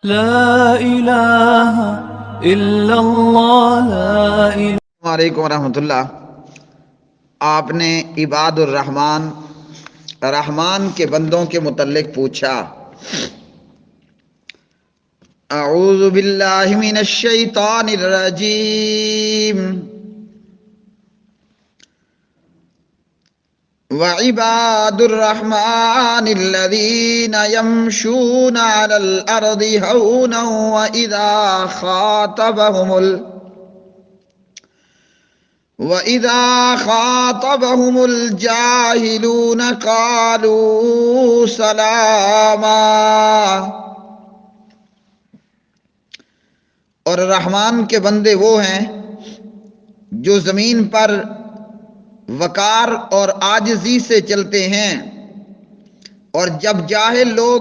لا الہ الا اللہ لا الہ. السلام علیکم ورحمۃ اللہ. آپ نے عباد الرحمن رحمان کے بندوں کے متعلق پوچھا. اعوذ باللہ من الشیطان الرجیم. وعباد الرحمن الذین یمشون علی الارض ہونا وَإِذَا خَاطَبَهُمُ الْجَاهِلُونَ قَالُوا سَلَامًا. اور رحمان کے بندے وہ ہیں جو زمین پر وقار اور عاجزی سے چلتے ہیں، اور جب جاہل لوگ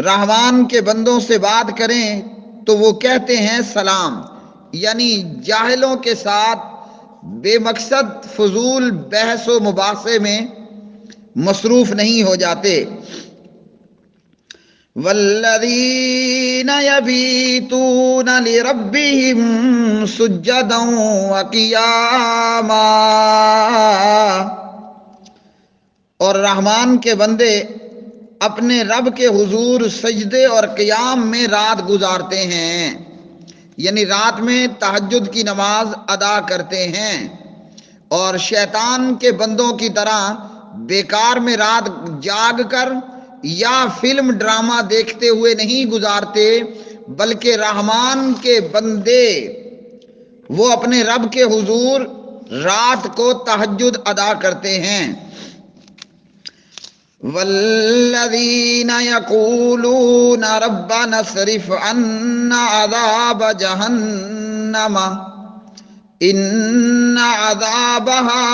رحمان کے بندوں سے بات کریں تو وہ کہتے ہیں سلام، یعنی جاہلوں کے ساتھ بے مقصد فضول بحث و مباحثے میں مصروف نہیں ہو جاتے. والذین یبیتون لربہم سجدا وقیاما. اور رحمان کے بندے اپنے رب کے حضور سجدے اور قیام میں رات گزارتے ہیں، یعنی رات میں تہجد کی نماز ادا کرتے ہیں، اور شیطان کے بندوں کی طرح بیکار میں رات جاگ کر یا فلم ڈرامہ دیکھتے ہوئے نہیں گزارتے، بلکہ رحمان کے بندے وہ اپنے رب کے حضور رات کو تہجد ادا کرتے ہیں. والذین یقولون ربنا اصرف عنا عذاب جہنم ان عذابها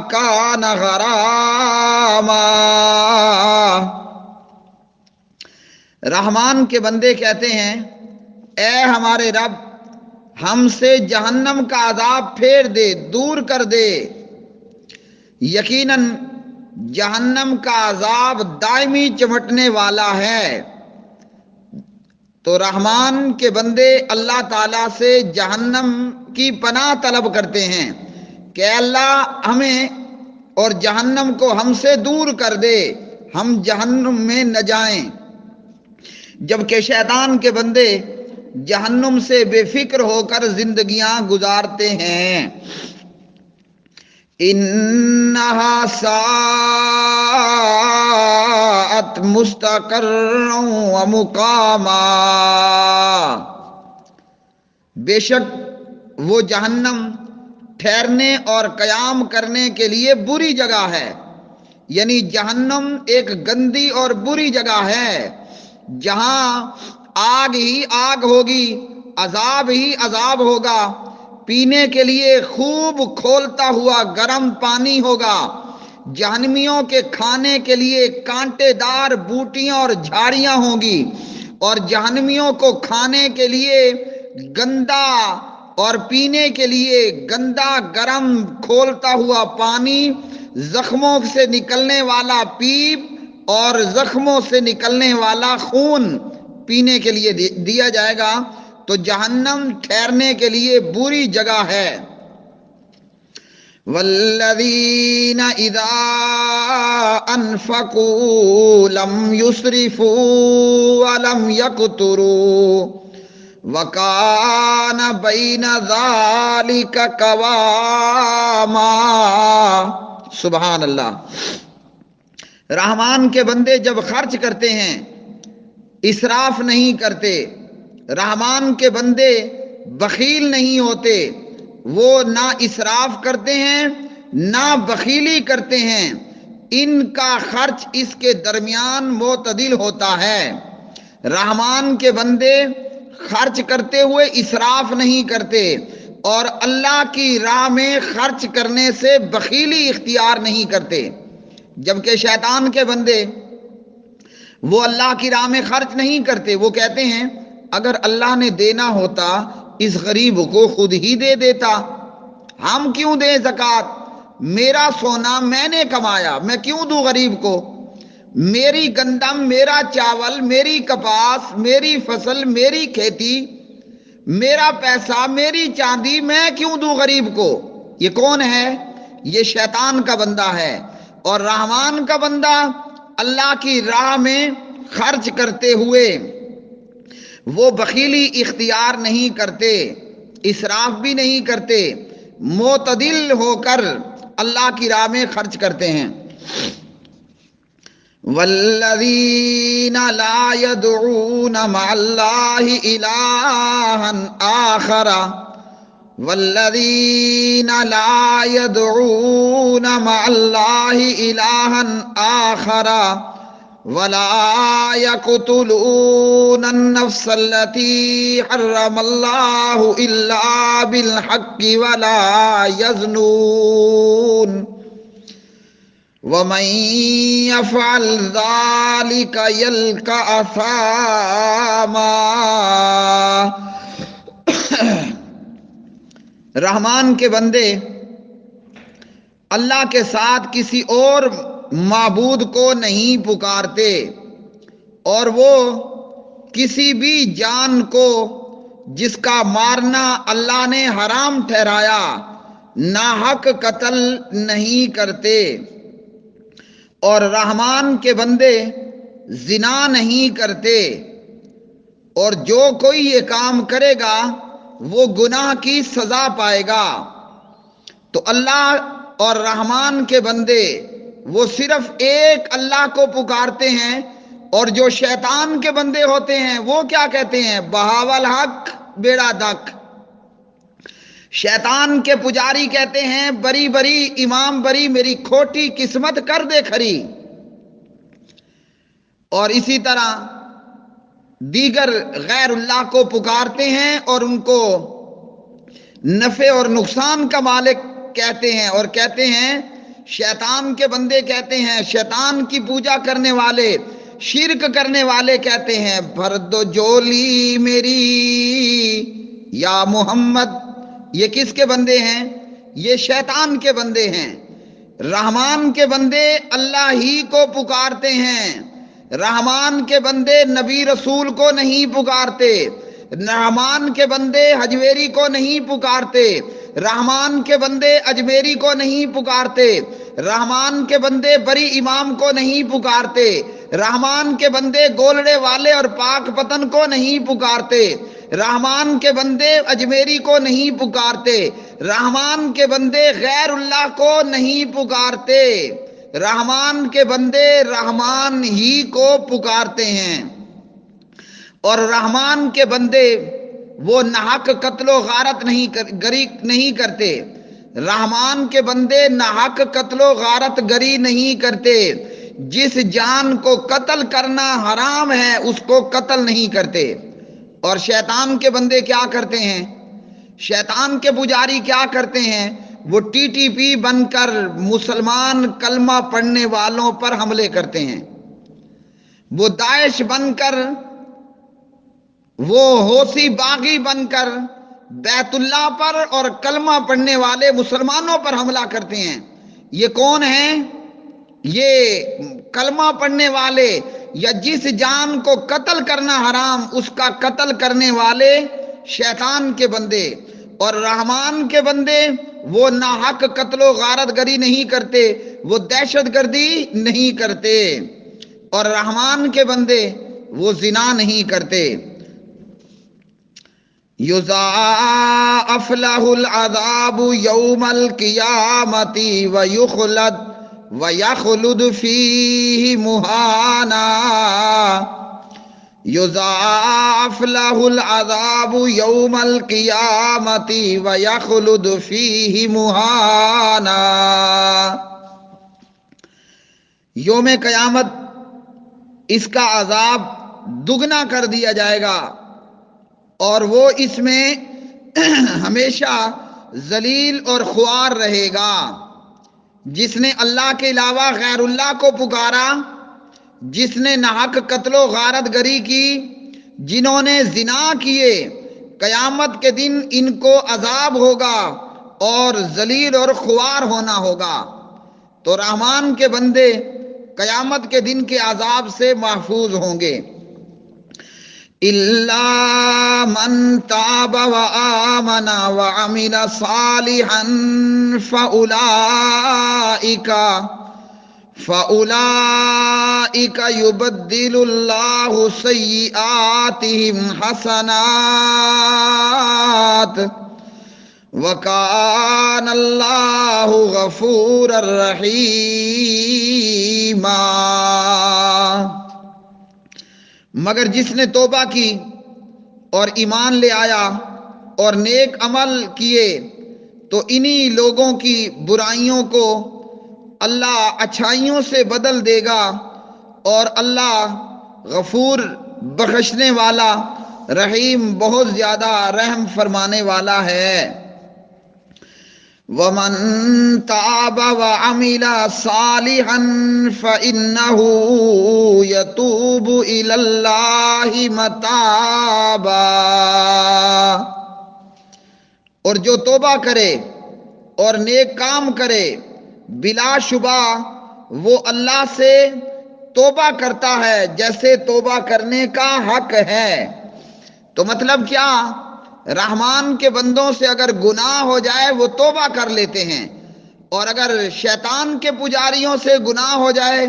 کان غراما. رحمان کے بندے کہتے ہیں اے ہمارے رب، ہم سے جہنم کا عذاب پھیر دے، دور کر دے. یقیناً جہنم کا عذاب دائمی چمٹنے والا ہے. تو رحمان کے بندے اللہ تعالیٰ سے جہنم کی پناہ طلب کرتے ہیں کہ اے اللہ ہمیں اور جہنم کو ہم سے دور کر دے، ہم جہنم میں نہ جائیں. جبکہ شیطان کے بندے جہنم سے بے فکر ہو کر زندگیاں گزارتے ہیں. انہا ساءت مستقرا ومقاما. بے شک وہ جہنم ٹھہرنے اور قیام کرنے کے لیے بری جگہ ہے، یعنی جہنم ایک گندی اور بری جگہ ہے جہاں آگ ہی آگ ہوگی، عذاب ہی عذاب ہوگا، پینے کے لیے خوب کھولتا ہوا گرم پانی ہوگا، جہنمیوں کے کھانے کے لیے کانٹے دار بوٹیاں اور جھاڑیاں ہوں گی، اور جہنمیوں کو کھانے کے لیے گندا اور پینے کے لیے گندا گرم کھولتا ہوا پانی، زخموں سے نکلنے والا پیپ اور زخموں سے نکلنے والا خون پینے کے لیے دیا جائے گا. تو جہنم ٹھہرنے کے لیے بری جگہ ہے. والذین اذا انفقوا لم یسرفوا ولم یقتروا وکان بین ذلک قواما. سبحان اللہ. رحمان کے بندے جب خرچ کرتے ہیں اسراف نہیں کرتے. رحمان کے بندے بخیل نہیں ہوتے، وہ نہ اسراف کرتے ہیں نہ بخیلی کرتے ہیں، ان کا خرچ اس کے درمیان معتدل ہوتا ہے. رحمان کے بندے خرچ کرتے ہوئے اسراف نہیں کرتے، اور اللہ کی راہ میں خرچ کرنے سے بخیلی اختیار نہیں کرتے. جبکہ شیطان کے بندے وہ اللہ کی راہ میں خرچ نہیں کرتے، وہ کہتے ہیں اگر اللہ نے دینا ہوتا اس غریب کو خود ہی دے دیتا، ہم کیوں دیں زکوٰۃ، میرا سونا میں نے کمایا، میں کیوں دوں غریب کو. میری گندم، میرا چاول، میری کپاس، میری فصل، میری کھیتی، میرا پیسہ، میری چاندی میں کیوں دوں غریب کو؟ یہ کون ہے؟ یہ شیطان کا بندہ ہے۔ اور رحمان کا بندہ اللہ کی راہ میں خرچ کرتے ہوئے وہ بخیلی اختیار نہیں کرتے، اسراف بھی نہیں کرتے، معتدل ہو کر اللہ کی راہ میں خرچ کرتے ہیں۔ والذین لا يدعون مع اللہ الہا آخر والذین لا يدعون مع اللہ الہا آخر ولا يقتلون النفس التي حرم الله إلا بالحق ولا يزنون ومن يفعل ذلك يلقى أثاما۔ رحمان کے بندے اللہ کے ساتھ کسی اور معبود کو نہیں پکارتے، اور وہ کسی بھی جان کو جس کا مارنا اللہ نے حرام ٹھہرایا ناحق قتل نہیں کرتے، اور رحمان کے بندے زنا نہیں کرتے، اور جو کوئی یہ کام کرے گا وہ گناہ کی سزا پائے گا۔ تو اللہ اور رحمان کے بندے وہ صرف ایک اللہ کو پکارتے ہیں، اور جو شیطان کے بندے ہوتے ہیں وہ کیا کہتے ہیں؟ بہاول حق بیڑا دک۔ شیطان کے پجاری کہتے ہیں بری بری امام بری، میری کھوٹی قسمت کر دے کھری۔ اور اسی طرح دیگر غیر اللہ کو پکارتے ہیں اور ان کو نفع اور نقصان کا مالک کہتے ہیں، اور کہتے ہیں شیطان کے بندے کہتے ہیں، شیطان کی پوجا کرنے والے، شرک کرنے والے کہتے ہیں بھر دو جولی میری یا محمد۔ یہ کس کے بندے ہیں؟ یہ شیطان کے بندے ہیں۔ رحمان کے بندے اللہ ہی کو پکارتے ہیں۔ رحمان کے بندے نبی رسول کو نہیں پکارتے، رحمان کے بندے حجویری کو نہیں پکارتے، رحمان کے بندے اجمیری کو نہیں پکارتے، رحمان کے بندے بری امام کو نہیں پکارتے، رحمان کے بندے گولڑے والے اور پاک پتن کو نہیں پکارتے، رحمان کے بندے اجمیری کو نہیں پکارتے، رحمان کے بندے غیر اللہ کو نہیں پکارتے، رحمان کے بندے رحمان ہی کو پکارتے ہیں۔ اور رحمان کے بندے وہ ناحق قتل و غارت نہیں کرتے، رحمان کے بندے ناحق قتل و غارت گری نہیں کرتے، جس جان کو قتل کرنا حرام ہے اس کو قتل نہیں کرتے۔ اور شیطان کے بندے کیا کرتے ہیں؟ شیطان کے پجاری کیا کرتے ہیں؟ وہ ٹی ٹی پی بن کر مسلمان کلمہ پڑھنے والوں پر حملے کرتے ہیں، وہ داعش بن کر، وہ حوثی باغی بن کر بیت اللہ پر اور کلمہ پڑھنے والے مسلمانوں پر حملہ کرتے ہیں۔ یہ کون ہیں؟ یہ کلمہ پڑھنے والے یا جس جان کو قتل کرنا حرام اس کا قتل کرنے والے شیطان کے بندے۔ اور رحمان کے بندے وہ ناحق قتل و غارت گری نہیں کرتے، وہ دہشت گردی نہیں کرتے، اور رحمان کے بندے وہ زنا نہیں کرتے۔ یضاعف لہ العذاب یوم القیامۃ ویخلد فیہ مہانا۔ یضاعف لہ العذاب یوم القیامۃ ویخلد فیہ مہانا۔ یوم قیامت اس کا عذاب دگنا کر دیا جائے گا، اور وہ اس میں ہمیشہ ذلیل اور خوار رہے گا۔ جس نے اللہ کے علاوہ غیر اللہ کو پکارا، جس نے ناحق قتل و غارت گری کی، جنہوں نے زنا کیے، قیامت کے دن ان کو عذاب ہوگا اور ذلیل اور خوار ہونا ہوگا۔ تو رحمان کے بندے قیامت کے دن کے عذاب سے محفوظ ہوں گے۔ الا من تاب وآمن وعمل صالحا فأولئك يبدل الله سيئاتهم حسنات وكان الله غفورا رحيما۔ مگر جس نے توبہ کی اور ایمان لے آیا اور نیک عمل کیے تو انہی لوگوں کی برائیوں کو اللہ اچھائیوں سے بدل دے گا، اور اللہ غفور بخشنے والا رحیم بہت زیادہ رحم فرمانے والا ہے۔ وَمَن تَابَ وَعَمِلَ صَالِحًا فَإِنَّهُ يَتُوبُ إِلَى اللَّهِ مَتَابًا، اور جو توبہ کرے اور نیک کام کرے بلا شبہ وہ اللہ سے توبہ کرتا ہے جیسے توبہ کرنے کا حق ہے۔ تو مطلب کیا؟ رحمان کے بندوں سے اگر گناہ ہو جائے وہ توبہ کر لیتے ہیں، اور اگر شیطان کے پجاریوں سے گناہ ہو جائے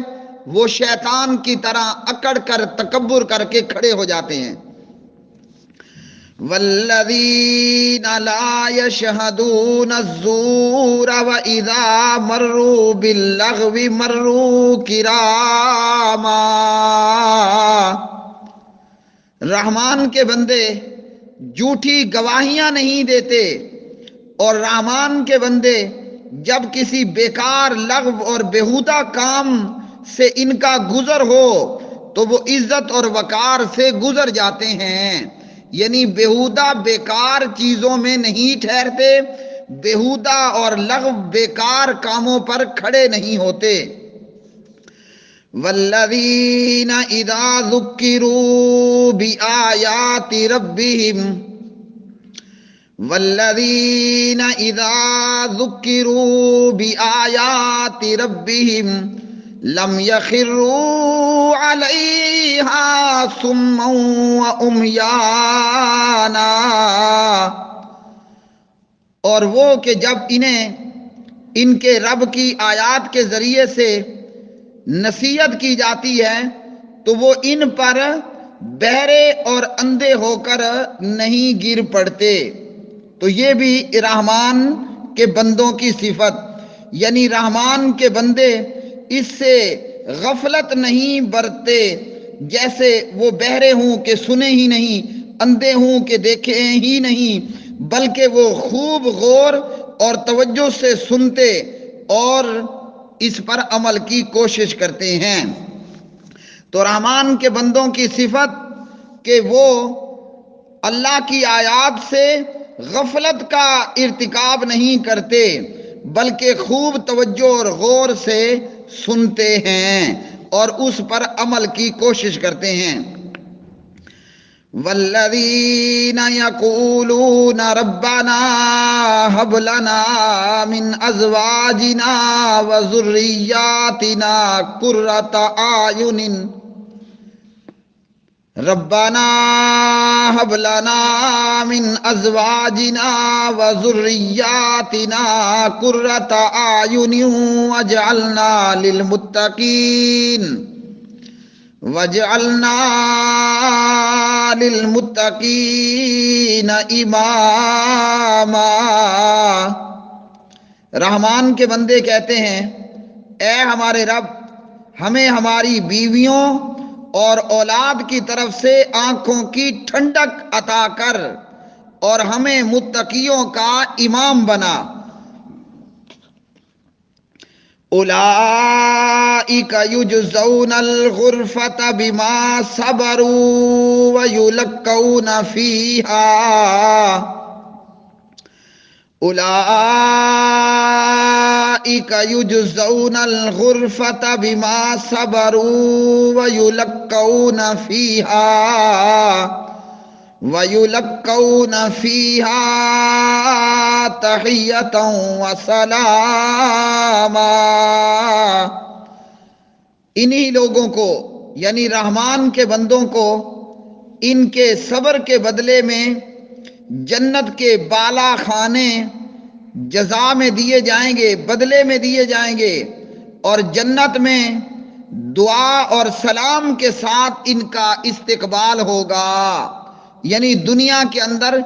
وہ شیطان کی طرح اکڑ کر تکبر کر کے کھڑے ہو جاتے ہیں۔ والذین لا یشہدون الزور وَإِذَا مروا باللغو مروا کراما۔ رحمان کے بندے جھوٹی گواہیاں نہیں دیتے، اور رحمان کے بندے جب کسی بیکار لغو اور بیہودہ کام سے ان کا گزر ہو تو وہ عزت اور وقار سے گزر جاتے ہیں، یعنی بیہودہ بیکار چیزوں میں نہیں ٹھہرتے، بیہودہ اور لغو بیکار کاموں پر کھڑے نہیں ہوتے۔ والذین اذا ذکروا بآیات ربہم والذین اذا ذکروا بآیات ربہم لم یخروا علیہا صما وعمیانا، اور وہ کہ جب انہیں ان کے رب کی آیات کے ذریعے سے نصیحت کی جاتی ہے تو وہ ان پر بہرے اور اندھے ہو کر نہیں گر پڑتے۔ تو یہ بھی رحمان کے بندوں کی صفت، یعنی رحمان کے بندے اس سے غفلت نہیں برتتے، جیسے وہ بہرے ہوں کہ سنے ہی نہیں، اندھے ہوں کہ دیکھے ہی نہیں، بلکہ وہ خوب غور اور توجہ سے سنتے اور اس پر عمل کی کوشش کرتے ہیں۔ تو رحمان کے بندوں کی صفت کہ وہ اللہ کی آیات سے غفلت کا ارتکاب نہیں کرتے بلکہ خوب توجہ اور غور سے سنتے ہیں اور اس پر عمل کی کوشش کرتے ہیں۔ والذین یقولون ربنا هب لنا من ازواجنا وذریاتنا قرۃ اعین ربنا هب لنا من ازواجنا وذریاتنا قرۃ اعین واجعلنا للمتقین اماما۔ رحمان کے بندے کہتے ہیں، اے ہمارے رب، ہمیں ہماری بیویوں اور اولاد کی طرف سے آنکھوں کی ٹھنڈک عطا کر اور ہمیں متقیوں کا امام بنا۔ اولئک یجزون الغرفۃ بما صبروا ویلقون فیہا اولئک یجزون الغرفۃ بما صبروا ویلقون فیہا تحیۃ وسلاما۔ انہی لوگوں کو یعنی رحمان کے بندوں کو ان کے صبر کے بدلے میں جنت کے بالا خانے جزا میں دیے جائیں گے، بدلے میں دیے جائیں گے، اور جنت میں دعا اور سلام کے ساتھ ان کا استقبال ہوگا۔ یعنی دنیا کے اندر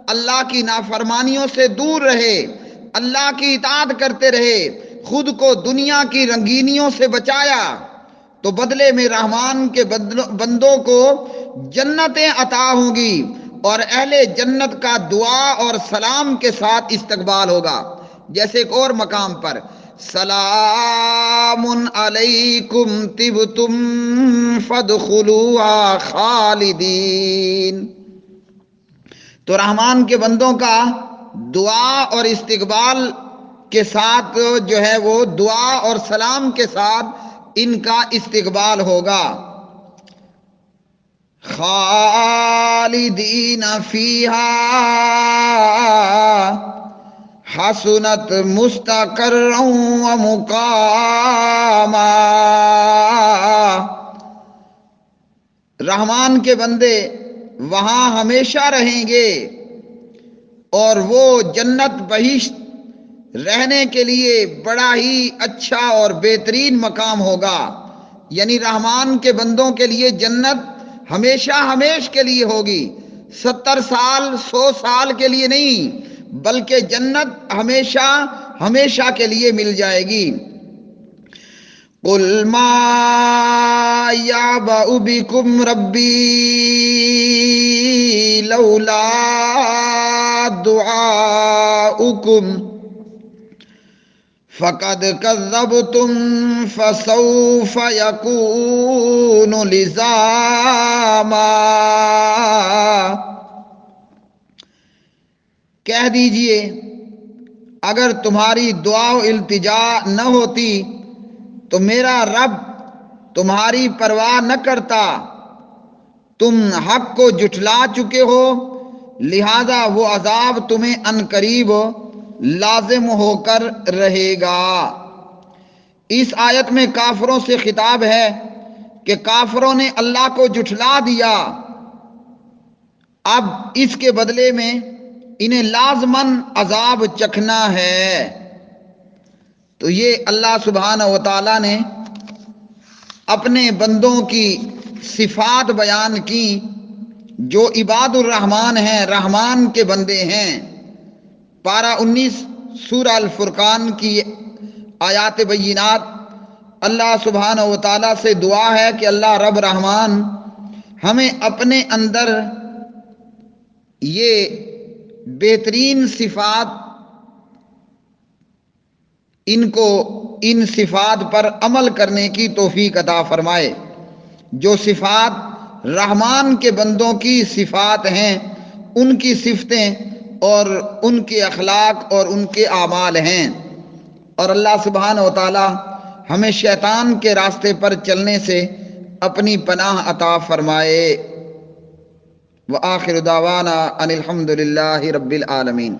اللہ کی نافرمانیوں سے دور رہے، اللہ کی اطاعت کرتے رہے، خود کو دنیا کی رنگینیوں سے بچایا، تو بدلے میں رحمان کے بندوں کو جنتیں عطا ہوں گی، اور اہل جنت کا دعا اور سلام کے ساتھ استقبال ہوگا۔ جیسے ایک اور مقام پر سلام علیکم طبتم فادخلوها خالدین، تو رحمان کے بندوں کا دعا اور استقبال کے ساتھ جو ہے وہ دعا اور سلام کے ساتھ ان کا استقبال ہوگا۔ خالدین فیہا حسنت مستقرا و مقاما، رحمان کے بندے وہاں ہمیشہ رہیں گے، اور وہ جنت بہشت رہنے کے لیے بڑا ہی اچھا اور بہترین مقام ہوگا۔ یعنی رحمان کے بندوں کے لیے جنت ہمیشہ ہمیش کے لیے ہوگی، 70 سال 100 سال کے لیے نہیں، بلکہ جنت ہمیشہ ہمیشہ کے لیے مل جائے گی۔ قُلْ مَا يَعْبَأُ بِكُمْ رَبِّي لَوْلَا دُعَاؤُكُمْ فَقَدْ كَذَّبْتُمْ فَسَوْفَ يَكُونُ لِزَامًا، کہہ دیجئے اگر تمہاری دعا و التجا نہ ہوتی تو میرا رب تمہاری پرواہ نہ کرتا، تم حق کو جھٹلا چکے ہو، لہذا وہ عذاب تمہیں عنقریب لازم ہو کر رہے گا۔ اس آیت میں کافروں سے خطاب ہے کہ کافروں نے اللہ کو جھٹلا دیا، اب اس کے بدلے میں انہیں لازماً عذاب چکھنا ہے۔ تو یہ اللہ سبحانہ و تعالیٰ نے اپنے بندوں کی صفات بیان کی جو عباد الرحمن ہیں، رحمان کے بندے ہیں۔ پارہ 19 سورہ الفرقان کی آیات بینات، اللہ سبحانہ و تعالیٰ سے دعا ہے کہ اللہ رب رحمان ہمیں اپنے اندر یہ بہترین صفات، ان صفات پر عمل کرنے کی توفیق عطا فرمائے، جو صفات رحمان کے بندوں کی صفات ہیں، ان کی صفتیں اور ان کے اخلاق اور ان کے اعمال ہیں۔ اور اللہ سبحانہ و تعالی ہمیں شیطان کے راستے پر چلنے سے اپنی پناہ عطا فرمائے۔ وآخر دعوانا ان الحمد للہ رب العالمین۔